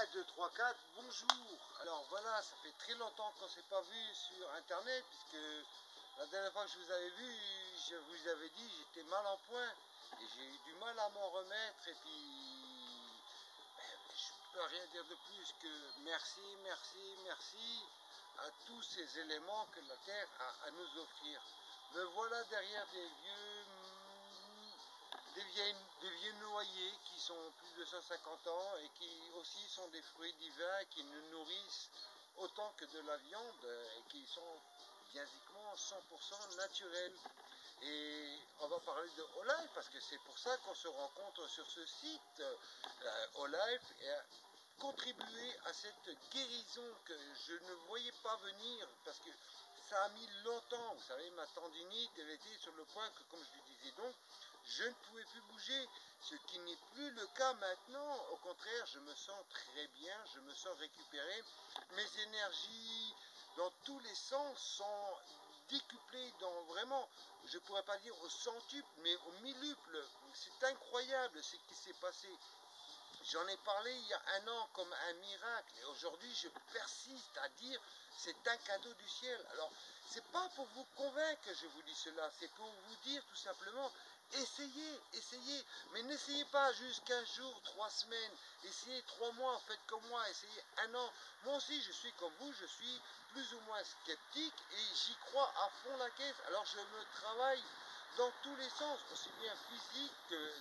1, 2, 3, 4, bonjour. Alors voilà, ça fait très longtemps qu'on ne s'est pas vu sur internet, puisque la dernière fois que je vous avais vu, je vous avais dit j'étais mal en point et j'ai eu du mal à m'en remettre, et puis je peux rien dire de plus que merci, merci, merci à tous ces éléments que la Terre a à nous offrir. Me voilà derrière des vieux noyers qui sont plus de 150 ans et qui aussi sont des fruits divins qui nous nourrissent autant que de la viande et qui sont basiquement 100% naturels. Et on va parler de Olife parce que c'est pour ça qu'on se rencontre sur ce site. Olife a contribué à cette guérison que je ne voyais pas venir parce que ça a mis longtemps. Vous savez, ma tendinite, elle était sur le point que, comme je lui disais donc, je ne pouvais plus bouger, ce qui n'est plus le cas maintenant. Au contraire, je me sens très bien, je me sens récupéré. Mes énergies dans tous les sens sont décuplées dans vraiment, je ne pourrais pas dire au centuple, mais au milluple. C'est incroyable ce qui s'est passé. J'en ai parlé il y a un an comme un miracle et aujourd'hui je persiste à dire c'est un cadeau du ciel. Alors c'est pas pour vous convaincre que je vous dis cela, c'est pour vous dire tout simplement essayez, essayez, mais n'essayez pas juste 15 jours, 3 semaines, essayez 3 mois, faites comme moi, essayez un an. Moi aussi je suis comme vous, je suis plus ou moins sceptique et j'y crois à fond la caisse. Alors je me travaille dans tous les sens, aussi bien physique que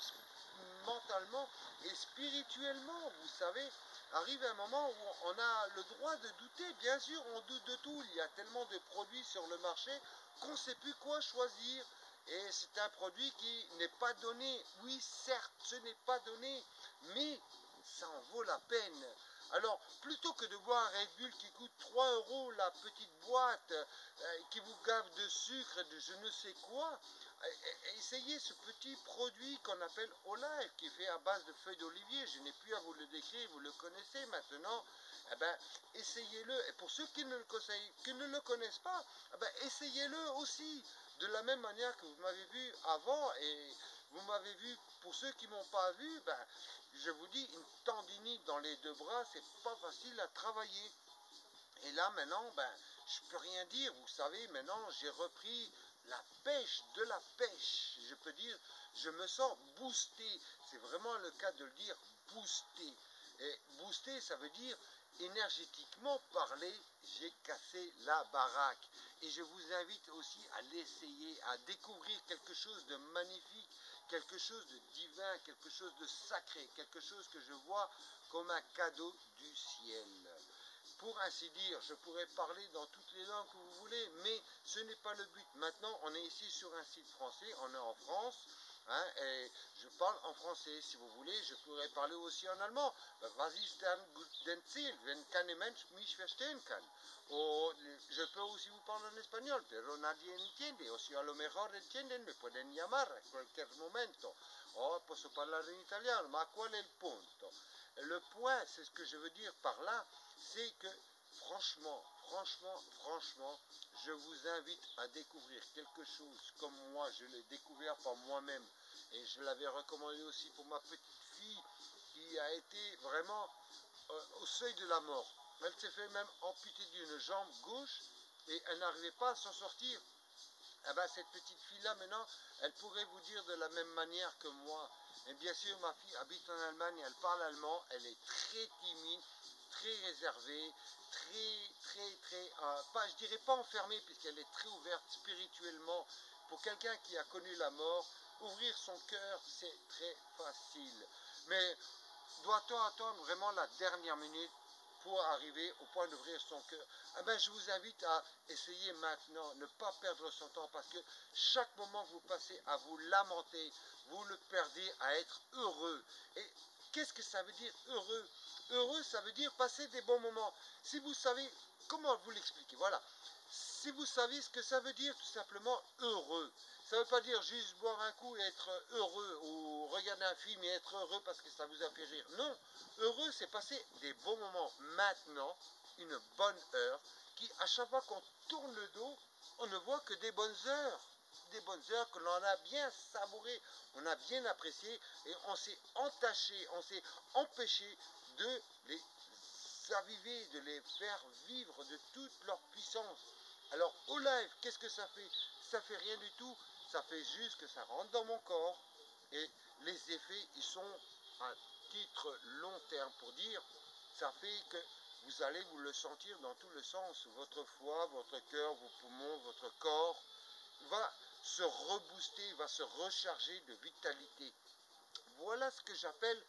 mentalement et spirituellement. Vous savez, arrive un moment où on a le droit de douter. Bien sûr, on doute de tout. Il y a tellement de produits sur le marché qu'on ne sait plus quoi choisir. Et c'est un produit qui n'est pas donné. Oui, certes, ce n'est pas donné, mais ça en vaut la peine. Alors, plutôt que de boire un Red Bull qui coûte 3 € la petite boîte, qui vous gave de sucre et de je ne sais quoi, essayez ce petit produit qu'on appelle Olife, qui est fait à base de feuilles d'olivier. Je n'ai plus à vous le décrire, vous le connaissez maintenant. Eh ben, essayez-le. Et pour ceux qui ne le connaissent pas, eh ben, essayez-le aussi. De la même manière que vous m'avez vu avant, et vous m'avez vu, pour ceux qui ne m'ont pas vu, ben, je vous dis, une tendinite dans les deux bras, c'est pas facile à travailler. Et là, maintenant, ben, je peux rien dire. Vous savez, maintenant, j'ai repris la pêche, de la pêche. Je peux dire, je me sens boosté. C'est vraiment le cas de le dire, boosté. Et booster, ça veut dire, énergétiquement parler, j'ai cassé la baraque. Et je vous invite aussi à l'essayer, à découvrir quelque chose de magnifique, quelque chose de divin, quelque chose de sacré, quelque chose que je vois comme un cadeau du ciel. Pour ainsi dire, je pourrais parler dans toutes les langues que vous voulez, mais ce n'est pas le but. Maintenant, on est ici sur un site français, on est en France, hein, et je parle en français. Si vous voulez, je pourrais parler aussi en allemand. Was ist denn Ziel, wenn keine Mensch mich verstehen kann? O je peux aussi vous parler en espagnol, pero nadie entiende. O si a lo mejor entienden, me pueden llamar a cualquier momento. O posso parlare in italiano, ma qual è il punto? Le point, c'est ce que je veux dire par là, c'est que franchement, je vous invite à découvrir quelque chose comme moi, je l'ai découvert par moi-même. Et je l'avais recommandé aussi pour ma petite fille qui a été vraiment au seuil de la mort. Elle s'est fait même amputer d'une jambe gauche et elle n'arrivait pas à s'en sortir. Eh ben, cette petite fille-là, maintenant, elle pourrait vous dire de la même manière que moi. Et bien sûr, ma fille habite en Allemagne, elle parle allemand, elle est très timide, très réservée, pas, je dirais pas enfermée, puisqu'elle est très ouverte spirituellement. Pour quelqu'un qui a connu la mort, ouvrir son cœur, c'est très facile. Mais doit-on attendre vraiment la dernière minute pour arriver au point d'ouvrir son cœur? Eh ben, je vous invite à essayer maintenant, ne pas perdre son temps, parce que chaque moment que vous passez à vous lamenter, vous le perdez à être heureux. Et qu'est-ce que ça veut dire heureux? Heureux, ça veut dire passer des bons moments. Si vous savez, comment vous l'expliquer? Voilà. Si vous savez ce que ça veut dire, tout simplement heureux. Ça ne veut pas dire juste boire un coup et être heureux, ou regarder un film et être heureux parce que ça vous a fait rire. Non, heureux, c'est passer des bons moments. Maintenant, une bonne heure, qui à chaque fois qu'on tourne le dos, on ne voit que des bonnes heures. Des bonnes heures que l'on a bien savourées, on a bien apprécié et on s'est entaché, on s'est empêché de les aviver, de les faire vivre de toute leur puissance. Alors au live, qu'est-ce que ça fait? Ça fait rien du tout, ça fait juste que ça rentre dans mon corps et les effets, ils sont à titre long terme pour dire, ça fait que vous allez vous le sentir dans tout le sens, votre foie, votre cœur, vos poumons, votre corps va se rebooster, va se recharger de vitalité. Voilà ce que j'appelle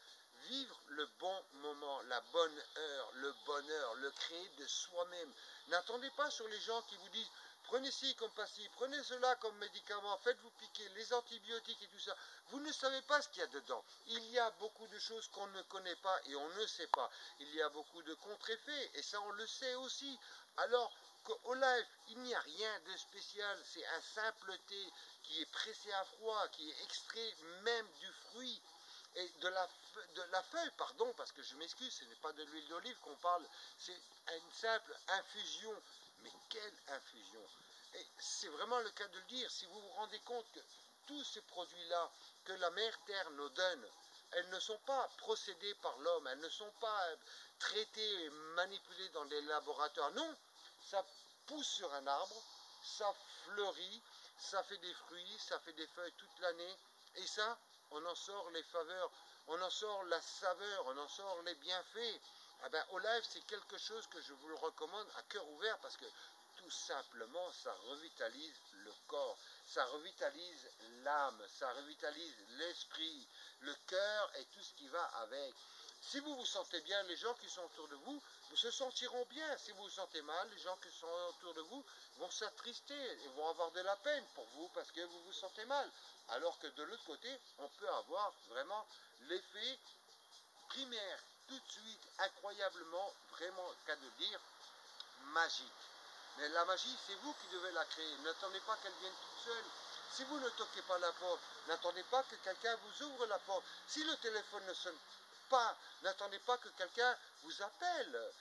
vivre le bon moment, la bonne heure, le bonheur, le créer de soi-même. N'attendez pas sur les gens qui vous disent prenez ci comme passif, prenez cela comme médicament, faites-vous piquer, les antibiotiques et tout ça. Vous ne savez pas ce qu'il y a dedans. Il y a beaucoup de choses qu'on ne connaît pas et on ne sait pas. Il y a beaucoup de contre-effets et ça on le sait aussi. Alors qu'au live, il n'y a rien de spécial, c'est un simple thé qui est pressé à froid, qui est extrait même du fruit et de la feuille, pardon, parce que je m'excuse, ce n'est pas de l'huile d'olive qu'on parle, c'est une simple infusion. Mais quelle infusion! Et c'est vraiment le cas de le dire, si vous vous rendez compte que tous ces produits-là que la mère Terre nous donne, elles ne sont pas procédées par l'homme, elles ne sont pas traitées et manipulées dans des laboratoires. Non, ça pousse sur un arbre, ça fleurit, ça fait des fruits, ça fait des feuilles toute l'année, et ça, on en sort les faveurs, on en sort la saveur, on en sort les bienfaits. Ah ben, au live, c'est quelque chose que je vous le recommande à cœur ouvert parce que tout simplement, ça revitalise le corps, ça revitalise l'âme, ça revitalise l'esprit, le cœur et tout ce qui va avec. Si vous vous sentez bien, les gens qui sont autour de vous, vous se sentiront bien. Si vous vous sentez mal, les gens qui sont autour de vous vont s'attrister et vont avoir de la peine pour vous parce que vous vous sentez mal. Alors que de l'autre côté, on peut avoir vraiment l'effet primaire, tout de suite, incroyablement, vraiment, cas de dire, magique. Mais la magie, c'est vous qui devez la créer. N'attendez pas qu'elle vienne toute seule. Si vous ne toquez pas la porte, n'attendez pas que quelqu'un vous ouvre la porte. Si le téléphone ne sonne pas, n'attendez pas que quelqu'un vous appelle.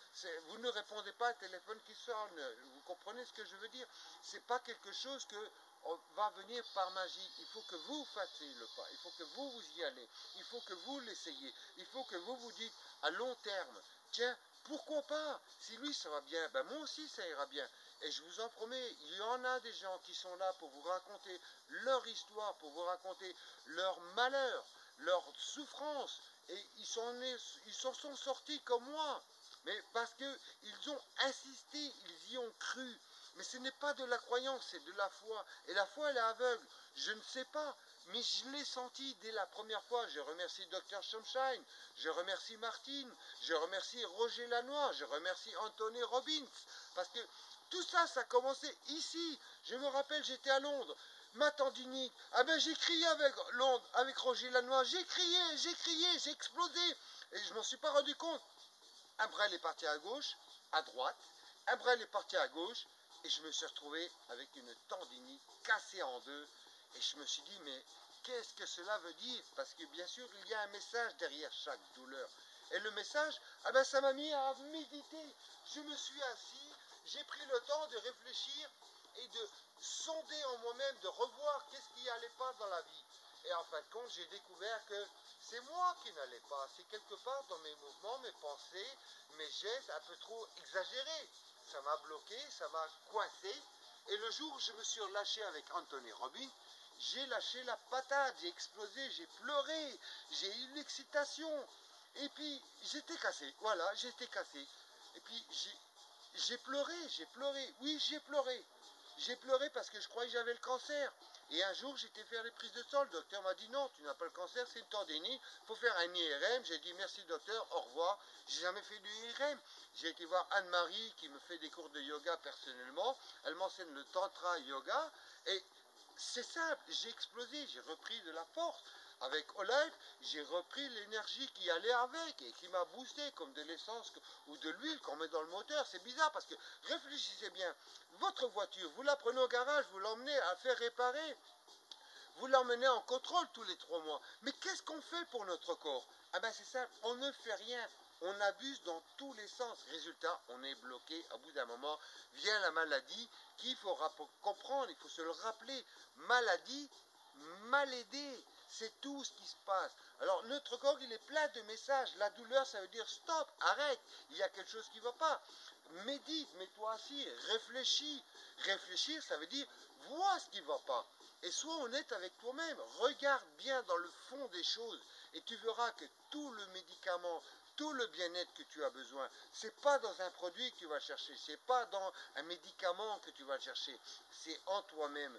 Vous ne répondez pas à un téléphone qui sonne. Vous comprenez ce que je veux dire? C'est pas quelque chose que va venir par magie. Il faut que vous fassiez le pas. Il faut que vous y allez. Il faut que vous l'essayiez. Il faut que vous vous dites à long terme, tiens, pourquoi pas? Si lui ça va bien, ben moi aussi ça ira bien. Et je vous en promets, il y en a des gens qui sont là pour vous raconter leur histoire, pour vous raconter leur malheur, leur souffrance. Et ils s'en sont sortis comme moi. Mais parce qu'ils ont insisté, ils y ont cru. Mais ce n'est pas de la croyance, c'est de la foi. Et la foi, elle est aveugle. Je ne sais pas, mais je l'ai senti dès la première fois. Je remercie Dr Sunshine, je remercie Martine, je remercie Roger Lanois, je remercie Anthony Robbins. Parce que tout ça, ça a commencé ici. Je me rappelle, j'étais à Londres. Ma tendinite, ah ben j'ai crié avec Londres, avec Roger Lanois, j'ai crié, j'ai explosé. Et je m'en suis pas rendu compte. Un bras est parti à gauche, à droite, un bras est parti à gauche, et je me suis retrouvé avec une tendinite cassée en deux. Et je me suis dit, mais qu'est-ce que cela veut dire? Parce que bien sûr, il y a un message derrière chaque douleur. Et le message, ah ben ça m'a mis à méditer. Je me suis assis, j'ai pris le temps de réfléchir et de sonder en moi-même, de revoir qu'est-ce qui n'allait pas dans la vie. Et en fin de compte, j'ai découvert que c'est moi qui n'allais pas. C'est quelque part dans mes mouvements, mes pensées, mes gestes un peu trop exagérés. Ça m'a bloqué, ça m'a coincé. Et le jour où je me suis relâché avec Anthony Robbins, j'ai lâché la patate, j'ai explosé, j'ai pleuré, j'ai eu une excitation. Et puis, j'étais cassé. Voilà, j'étais cassé. Et puis, j'ai pleuré, oui, j'ai pleuré. J'ai pleuré parce que je croyais que j'avais le cancer. Et un jour, j'étais faire les prises de sang. Le docteur m'a dit non, tu n'as pas le cancer, c'est une tendinite. Il faut faire un IRM. J'ai dit merci docteur, au revoir. J'ai jamais fait du IRM. J'ai été voir Anne-Marie qui me fait des cours de yoga personnellement. Elle m'enseigne le tantra yoga. Et c'est simple, j'ai explosé, j'ai repris de la force. Avec Olive, j'ai repris l'énergie qui allait avec et qui m'a boosté comme de l'essence ou de l'huile qu'on met dans le moteur. C'est bizarre parce que réfléchissez bien, votre voiture, vous la prenez au garage, vous l'emmenez à faire réparer, vous l'emmenez en contrôle tous les 3 mois. Mais qu'est-ce qu'on fait pour notre corps? Ah ben c'est simple, on ne fait rien. On abuse dans tous les sens. Résultat, on est bloqué. Au bout d'un moment, vient la maladie qu'il faut comprendre, il faut se le rappeler. Maladie, mal aidé. C'est tout ce qui se passe. Alors notre corps, il est plein de messages. La douleur, ça veut dire stop, arrête, il y a quelque chose qui ne va pas. Médite, mets-toi assis, réfléchis. Réfléchir, ça veut dire vois ce qui ne va pas. Et sois honnête avec toi-même. Regarde bien dans le fond des choses et tu verras que tout le médicament, tout le bien-être que tu as besoin, c'est pas dans un produit que tu vas chercher, c'est pas dans un médicament que tu vas chercher, c'est en toi-même.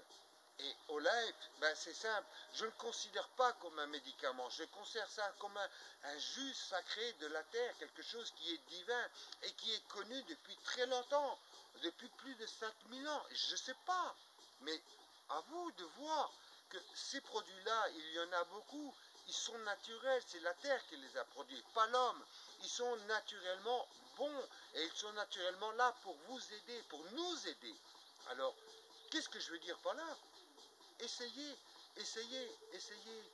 Et au life, ben c'est simple, je ne le considère pas comme un médicament, je considère ça comme un jus sacré de la terre, quelque chose qui est divin et qui est connu depuis très longtemps, depuis plus de 5000 ans, je ne sais pas, mais à vous de voir que ces produits-là, il y en a beaucoup, ils sont naturels, c'est la terre qui les a produits, pas l'homme, ils sont naturellement bons et ils sont naturellement là pour vous aider, pour nous aider. Alors, qu'est-ce que je veux dire par là? Essayez, essayez, essayez.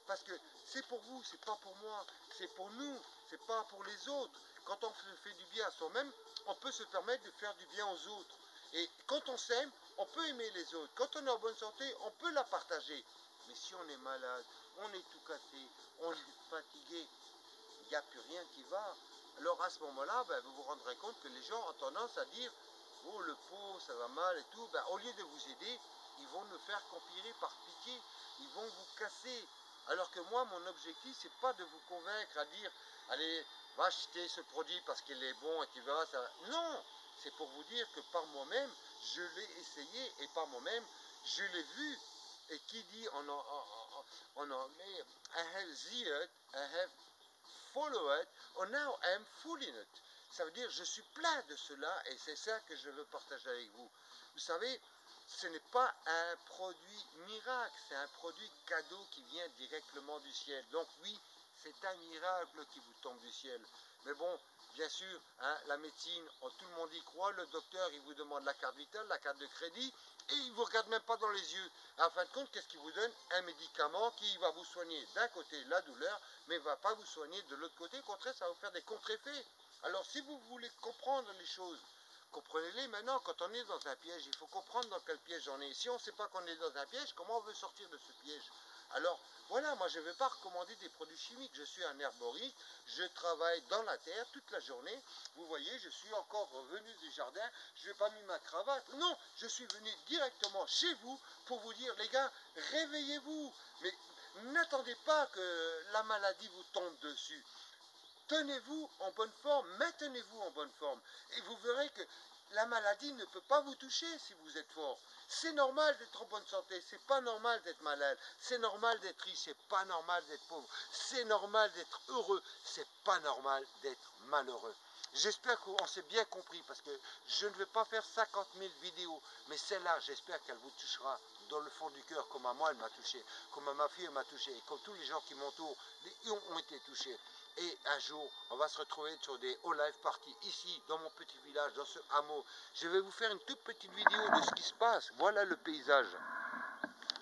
Parce que c'est pour vous, c'est pas pour moi, c'est pour nous, c'est pas pour les autres. Quand on fait du bien à soi-même, on peut se permettre de faire du bien aux autres. Et quand on s'aime, on peut aimer les autres. Quand on est en bonne santé, on peut la partager. Mais si on est malade, on est tout cassé, on est fatigué, il n'y a plus rien qui va. Alors à ce moment-là, ben, vous vous rendrez compte que les gens ont tendance à dire « Oh, le pauvre, ça va mal et tout. Ben, » au lieu de vous aider, ils vont ne faire qu'empirer par pitié. Ils vont vous casser. Alors que moi, mon objectif, c'est pas de vous convaincre à dire « Allez, va acheter ce produit parce qu'il est bon et tu verras, ça va. » Non, c'est pour vous dire que par moi-même, je l'ai essayé et par moi-même, je l'ai vu. Et qui dit en anglais « I have seen it, I have followed it, or now I am full in it. » Ça veut dire je suis plein de cela et c'est ça que je veux partager avec vous. Vous savez, ce n'est pas un produit miracle, c'est un produit cadeau qui vient directement du ciel. Donc oui, c'est un miracle qui vous tombe du ciel. Mais bon, bien sûr, hein, la médecine, tout le monde y croit, le docteur, il vous demande la carte vitale, la carte de crédit, et il ne vous regarde même pas dans les yeux. En fin de compte, qu'est-ce qu'il vous donne? Un médicament qui va vous soigner d'un côté la douleur, mais ne va pas vous soigner de l'autre côté. Au contraire, ça va vous faire des contre-effets. Alors si vous voulez comprendre les choses, comprenez-les maintenant. Quand on est dans un piège, il faut comprendre dans quel piège on est. Si on ne sait pas qu'on est dans un piège, comment on veut sortir de ce piège? Alors voilà, moi je ne vais pas recommander des produits chimiques. Je suis un herboriste, je travaille dans la terre toute la journée. Vous voyez, je suis encore revenu du jardin, je n'ai pas mis ma cravate. Non, je suis venu directement chez vous pour vous dire, les gars, réveillez-vous. Mais n'attendez pas que la maladie vous tombe dessus. Tenez-vous en bonne forme, maintenez-vous en bonne forme. Et vous verrez que la maladie ne peut pas vous toucher si vous êtes fort. C'est normal d'être en bonne santé, c'est pas normal d'être malade. C'est normal d'être riche, c'est pas normal d'être pauvre. C'est normal d'être heureux, c'est pas normal d'être malheureux. J'espère qu'on s'est bien compris parce que je ne vais pas faire 50 000 vidéos, mais celle-là, j'espère qu'elle vous touchera dans le fond du cœur comme à moi elle m'a touché, comme à ma fille elle m'a touché, et comme tous les gens qui m'entourent ont été touchés. Et un jour, on va se retrouver sur des all-life parties ici, dans mon petit village, dans ce hameau. Je vais vous faire une toute petite vidéo de ce qui se passe. Voilà le paysage.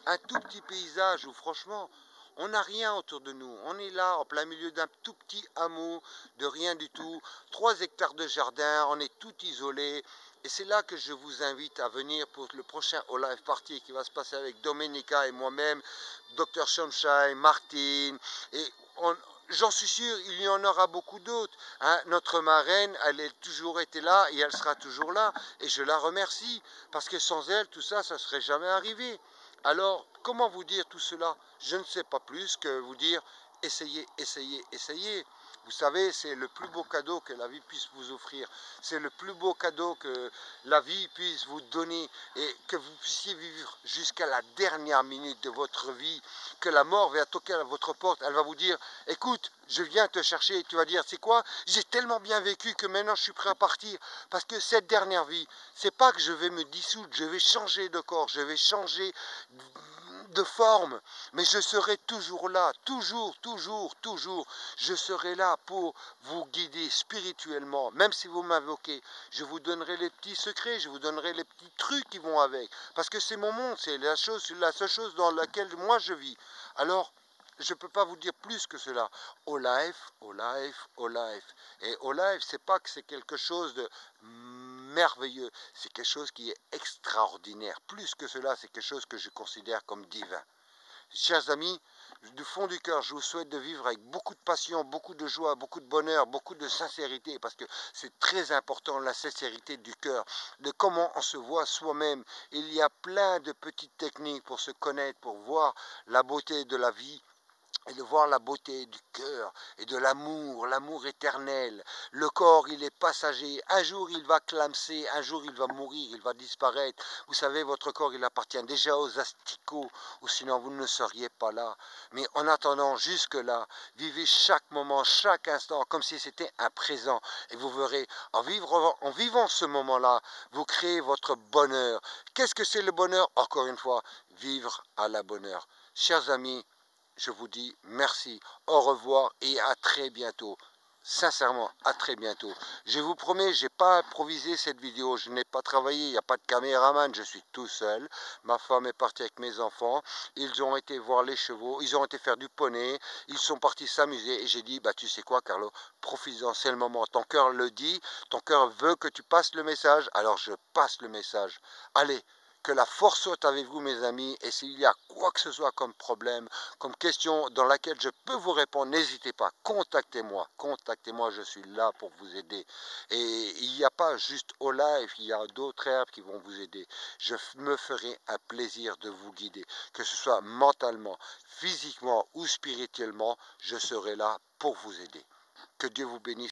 Un tout petit paysage où franchement, on n'a rien autour de nous. On est là, en plein milieu d'un tout petit hameau, de rien du tout. 3 hectares de jardin, on est tout isolé. Et c'est là que je vous invite à venir pour le prochain all-life party qui va se passer avec Domenica et moi-même, Dr Sunshine, Martine, et j'en suis sûr, il y en aura beaucoup d'autres. Hein. Notre marraine, elle a toujours été là et elle sera toujours là. Et je la remercie, parce que sans elle, tout ça, ça ne serait jamais arrivé. Alors, comment vous dire tout cela? Je ne sais pas plus que vous dire, essayez, essayez, essayez. Vous savez, c'est le plus beau cadeau que la vie puisse vous offrir. C'est le plus beau cadeau que la vie puisse vous donner et que vous puissiez vivre jusqu'à la dernière minute de votre vie. Que la mort va toquer à votre porte, elle va vous dire, écoute, je viens te chercher. Et tu vas dire, c'est quoi? J'ai tellement bien vécu que maintenant je suis prêt à partir. Parce que cette dernière vie, c'est pas que je vais me dissoudre, je vais changer de corps, je vais changer de forme, mais je serai toujours là, toujours, toujours, toujours. Je serai là pour vous guider spirituellement, même si vous m'invoquez. Je vous donnerai les petits secrets, je vous donnerai les petits trucs qui vont avec, parce que c'est mon monde, c'est la seule chose dans laquelle moi je vis. Alors, je ne peux pas vous dire plus que cela. All life, all life, all life. Et all life, c'est pas que c'est quelque chose de merveilleux, c'est quelque chose qui est extraordinaire. Plus que cela, c'est quelque chose que je considère comme divin. Chers amis, du fond du cœur, je vous souhaite de vivre avec beaucoup de passion, beaucoup de joie, beaucoup de bonheur, beaucoup de sincérité, parce que c'est très important, la sincérité du cœur, de comment on se voit soi-même. Il y a plein de petites techniques pour se connaître, pour voir la beauté de la vie, et de voir la beauté du cœur et de l'amour éternel. Le corps, il est passager. Un jour, il va clamser, un jour, il va mourir, il va disparaître. Vous savez, votre corps, il appartient déjà aux asticots, ou sinon vous ne seriez pas là. Mais en attendant, jusque-là, vivez chaque moment, chaque instant, comme si c'était un présent. Et vous verrez, en vivant ce moment-là, vous créez votre bonheur. Qu'est-ce que c'est le bonheur? Encore une fois, vivre à la bonne heure. Chers amis, je vous dis merci, au revoir et à très bientôt. Sincèrement, à très bientôt. Je vous promets, je n'ai pas improvisé cette vidéo, je n'ai pas travaillé, il n'y a pas de caméraman, je suis tout seul. Ma femme est partie avec mes enfants, ils ont été voir les chevaux, ils ont été faire du poney, ils sont partis s'amuser et j'ai dit, bah tu sais quoi Carlo, profites-en, c'est le moment. Ton cœur le dit, ton cœur veut que tu passes le message, alors je passe le message. Allez, que la force soit avec vous mes amis, et s'il y a quoi que ce soit comme problème, comme question dans laquelle je peux vous répondre, n'hésitez pas, contactez-moi, je suis là pour vous aider. Et il n'y a pas juste au live, il y a d'autres herbes qui vont vous aider. Je me ferai un plaisir de vous guider, que ce soit mentalement, physiquement ou spirituellement, je serai là pour vous aider. Que Dieu vous bénisse.